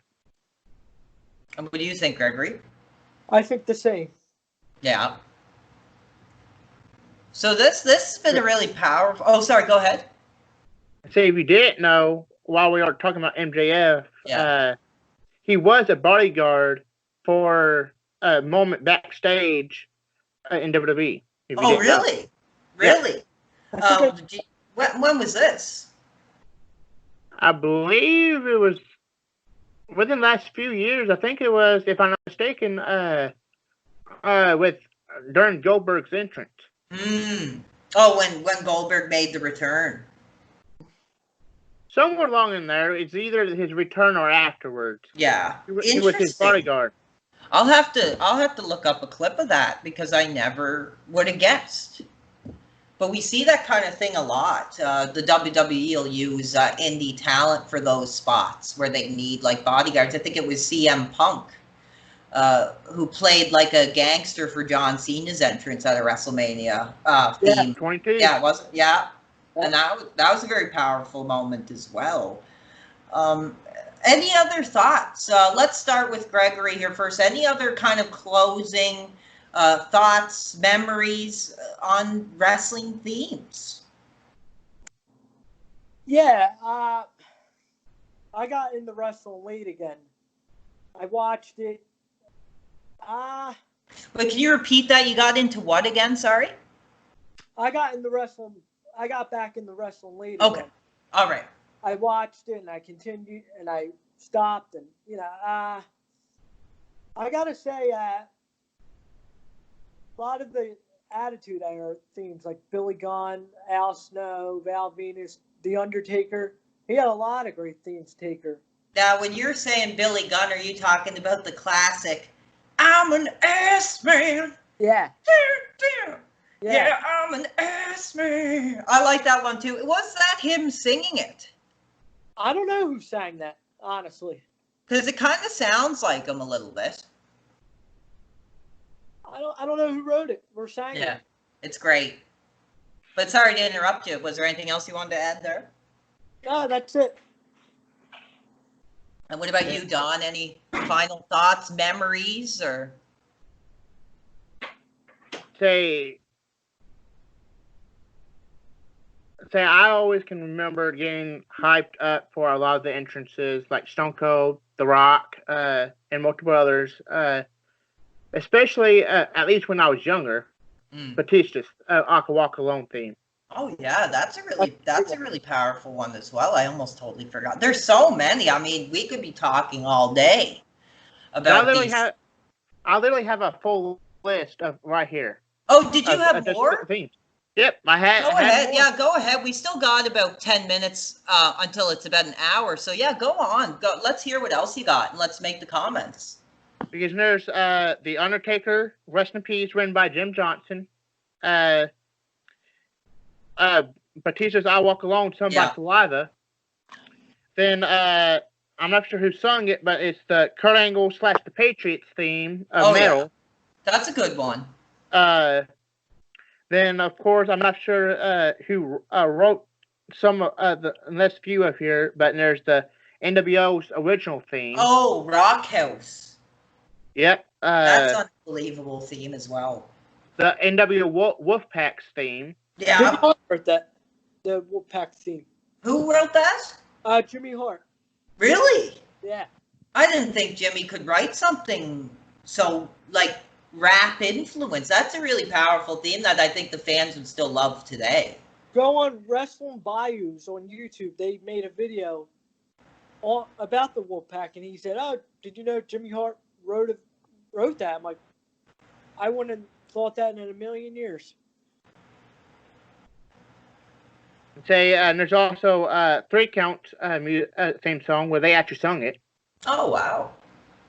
And what do you think, Gregory? I think the same. Yeah. So this has been a really powerful. Oh, sorry. Go ahead. See, if you didn't know, while we are talking about MJF, Yeah. he was a bodyguard for a moment backstage in WWE. If you Oh, didn't know. really? Really? I think When was this? I believe it was within the last few years. I think it was, if I'm not mistaken, with during Goldberg's entrance. Oh, when Goldberg made the return. Somewhere along in there, it's either his return or afterwards. Yeah. He was his Interesting. bodyguard. I'll have to look up a clip of that because I never would have guessed. But we see that kind of thing a lot. The WWE will use indie talent for those spots where they need like bodyguards. I think it was CM Punk who played like a gangster for John Cena's entrance at a WrestleMania theme. 22. Yeah, it was. Yeah, and that was a very powerful moment as well. Any other thoughts? Let's start with Gregory here first. Any other kind of closing thoughts, memories on wrestling themes? Yeah, I got into wrestling late again. I watched it. Wait, can you repeat that? You got into what again? Sorry. I got back into wrestling late Okay. again. All right. I watched it and I continued and I stopped and I gotta say a lot of the Attitude Era themes like Billy Gunn, Al Snow, Val Venus, The Undertaker. He had a lot of great themes. Taker. Now, when you're saying Billy Gunn, are you talking about the classic "I'm an ass man"? Yeah. Yeah, I'm an ass man. I like that one too. Was that him singing it? I don't know who sang that, honestly. Because it kind of sounds like him a little bit. I don't know who wrote it or sang Yeah, it. it's great. But sorry to interrupt you. Was there anything else you wanted to add there? No, that's it. And what about you, Don? Any final thoughts, memories, or? Say, I always can remember getting hyped up for a lot of the entrances, like Stone Cold, The Rock, and multiple others. Especially, at least when I was younger, Batista's "Aka Walk Alone" theme. Oh yeah, that's a really powerful one as well. I almost totally forgot. There's so many. I mean, we could be talking all day about these. I literally have a full list of right here. Oh, did you have more? Themes. Yep, I had. Go ahead. Yeah, go ahead. We still got about 10 minutes until it's about an hour. So yeah, go on. Go. Let's hear what else you got, and let's make the comments. Because there's The Undertaker, Rest in Peace, written by Jim Johnson. Batista's "I Walk Alone," sung by Saliva. Then I'm not sure who sung it, but it's the Kurt Angle / the Patriots theme of Metal. Yeah. That's a good one. Then of course I'm not sure who wrote some of the less few of here, but there's the NWO's original theme. Oh, Rockhouse. Yep. That's an unbelievable theme as well. The NWO Wolfpack's theme. Yeah. Jimmy Hart wrote that. The Wolfpack theme. Who wrote that? Jimmy Hart. Really? Yeah. I didn't think Jimmy could write something so like rap influence. That's a really powerful theme that I think the fans would still love today. Go on Wrestling Bayous on YouTube. They made a video about the Wolfpack, and he said, "Oh, did you know Jimmy Hart wrote that?" I'm like, I wouldn't have thought that in a million years. And there's also 3 Count theme song where they actually sung it. Oh wow,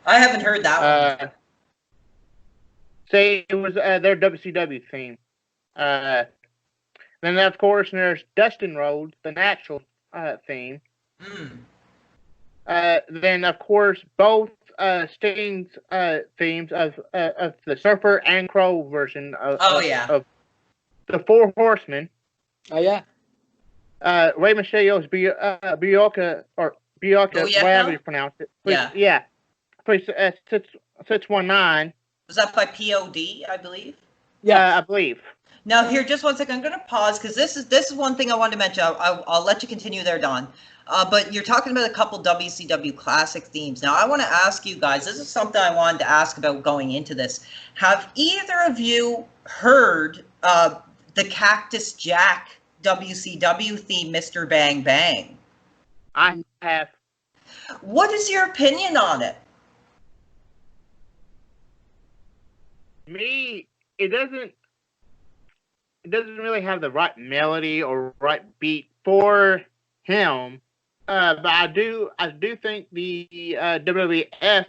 I haven't heard that one. It was their WCW theme. Then of course there's Dustin Rhodes, the Natural theme. Then of course both Sting's themes of the Surfer and Crow version of the Four Horsemen. Oh yeah. Rey Mysterio's Bioka whatever you pronounce it. Please, Yeah. Please, 619. Was that by POD, I believe? Yeah, I believe. Now, here, just one second. I'm going to pause because this is one thing I wanted to mention. I'll let you continue there, Don. But you're talking about a couple WCW classic themes. Now, I want to ask you guys, this is something I wanted to ask about going into this. Have either of you heard the Cactus Jack WCW theme, Mr. Bang Bang? I have. What is your opinion on it? Me, it doesn't really have the right melody or right beat for him. But I do think the WWF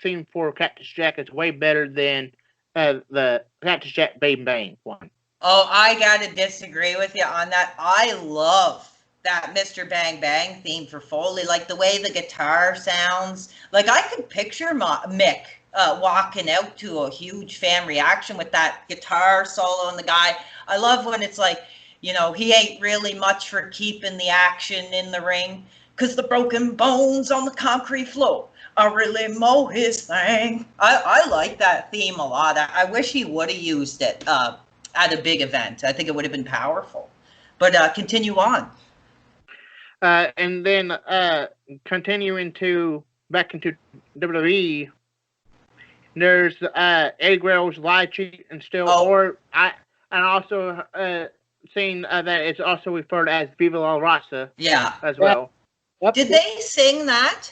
theme for Cactus Jack is way better than the Cactus Jack Bang Bang one. Oh, I gotta disagree with you on that. I love that Mr. Bang Bang theme for Foley, like the way the guitar sounds. Like I could picture Mick walking out to a huge fan reaction with that guitar solo and the guy. I love when it's like, you know, he ain't really much for keeping the action in the ring because the broken bones on the concrete floor are really mow his thing. I like that theme a lot. I wish he would have used it at a big event. I think it would have been powerful. But continue on. And then continuing back into WWE, there's Eddie Guerrero's Lie, Cheat, and Steal. And also seeing that it's also referred as Viva La Raza. Yeah. As well. Yep. Did they sing that?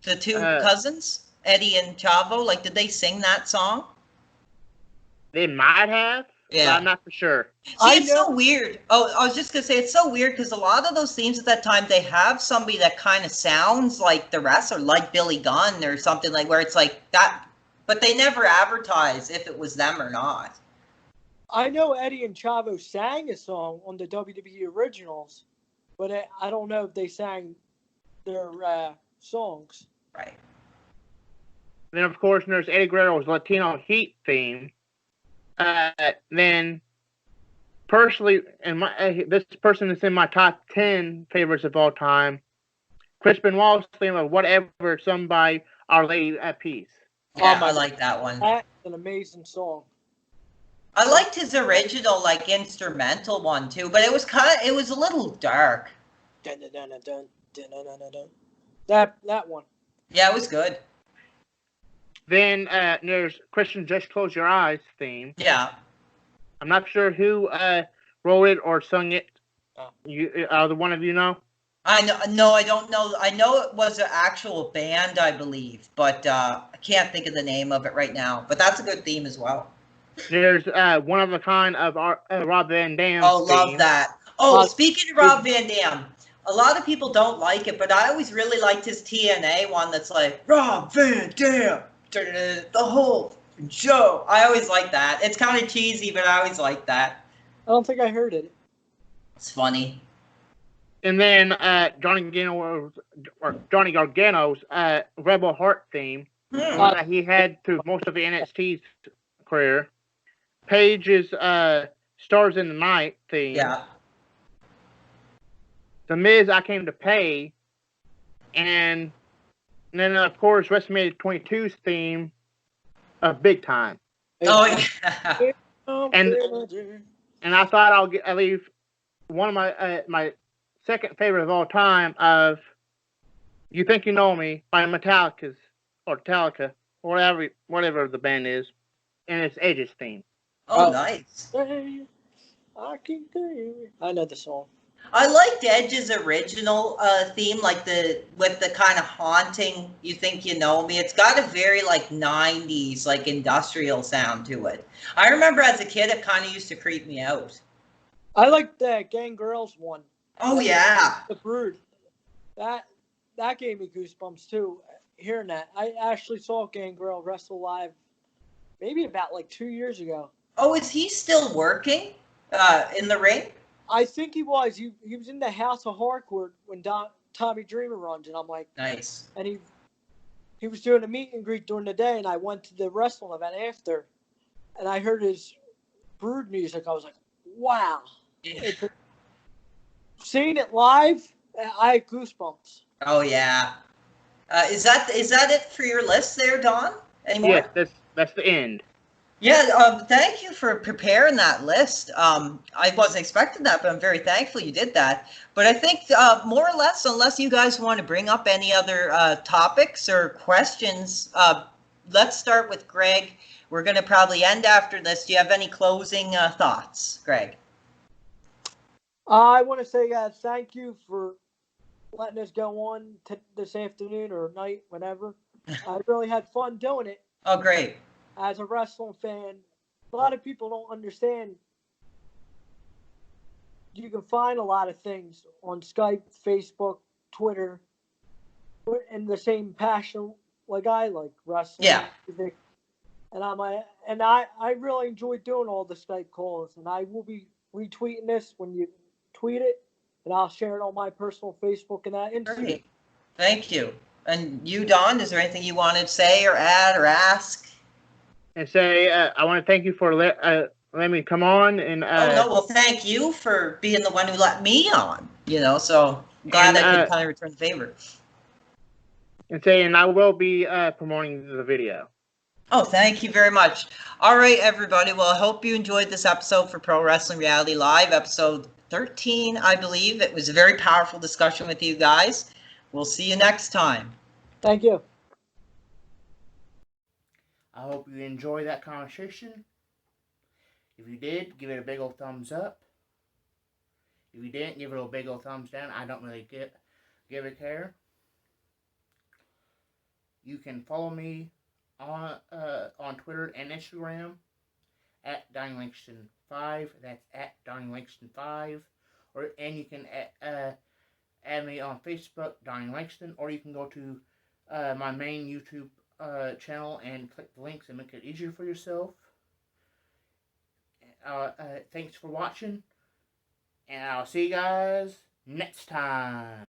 The two cousins, Eddie and Chavo, like, did they sing that song? They might have. Yeah. But I'm not for sure. See, it's so weird. Oh, I was just going to say, it's so weird because a lot of those themes at that time, they have somebody that kind of sounds like the wrestler, like Billy Gunn or something, like where it's like that, but they never advertise if it was them or not. I know Eddie and Chavo sang a song on the WWE originals, but I don't know if they sang their songs. Right. Then, of course, there's Eddie Guerrero's Latino Heat theme. Then, personally, this person is in my top 10 favorites of all time. Chris Benoit's theme of Whatever, sung by Our Lady at Peace. Yeah, I like that one. That's an amazing song. I liked his original, like, instrumental one, too, but it was a little dark. Dun, dun, dun, dun, dun, dun, dun, dun. That one. Yeah, it was good. Then there's Christian Just Close Your Eyes theme. Yeah. I'm not sure who wrote it or sung it. You, either one of you know? I don't know. I know it was an actual band, I believe, but I can't think of the name of it right now. But that's a good theme as well. There's One of a Kind of Rob Van Dam. Oh, love that. Oh, speaking of Rob Van Dam, a lot of people don't like it, but I always really liked his TNA one that's like, Rob Van Dam, the whole show. I always like that. It's kind of cheesy, but I always like that. I don't think I heard it. It's funny. And then Johnny Gargano's Rebel Heart theme that he had through most of the NXT's career. Paige's Stars in the Night theme. Yeah. The Miz, I Came to Pay. And then, of course, WrestleMania 22's theme of Big Time. Oh, yeah. And I thought I'll leave one of my second favorite of all time of You Think You Know Me by Metallica, whatever the band is, and it's Edge's theme. Oh, nice. I can do. I know the song. I liked Edge's original theme, like with the kind of haunting You Think You Know Me. It's got a very like 90s like industrial sound to it. I remember as a kid it kind of used to creep me out. I like the Gangrel's one. Oh yeah. The Brood. That gave me goosebumps too, hearing that. I actually saw Gangrel wrestle live maybe about like 2 years ago. Oh, is he still working in the ring? I think he was. He was in the House of Hardcore when Tommy Dreamer runs, and I'm like, nice. And he was doing a meet and greet during the day, and I went to the wrestling event after, and I heard his Brood music. I was like, wow. Seeing it live, I had goosebumps. Oh yeah. Is that it for your list there, Don? Anymore? Yes, that's the end. Yeah, thank you for preparing that list. I wasn't expecting that, but I'm very thankful you did that. But I think more or less, unless you guys want to bring up any other topics or questions, let's start with Greg. We're going to probably end after this. Do you have any closing thoughts, Greg? I want to say thank you for letting us go on this afternoon or night, whatever. I really had fun doing it. Oh, great. As a wrestling fan, a lot of people don't understand. You can find a lot of things on Skype, Facebook, Twitter, and the same passion like I like wrestling. Yeah. Music. And I really enjoy doing all the Skype calls, and I will be retweeting this when you tweet it, and I'll share it on my personal Facebook and Instagram. Great. Thank you. And you, Don, is there anything you want to say or add or ask? And say, I want to thank you for letting me come on. And Oh, no, well, thank you for being the one who let me on, so I'm glad I could kind of return the favor. And I will be promoting the video. Oh, thank you very much. All right, everybody. Well, I hope you enjoyed this episode for Pro Wrestling Reality Live, episode 13, I believe. It was a very powerful discussion with you guys. We'll see you next time. Thank you. I hope you enjoyed that conversation. If you did, give it a big old thumbs up. If you didn't, give it a big old thumbs down. I don't really give a care. You can follow me on Twitter and Instagram at DonnieLangston5. That's at DonnieLangston5. And you can add me on Facebook, Donnie Langston, or you can go to my main YouTube channel and click the links and make it easier for yourself. Thanks for watching, and I'll see you guys next time.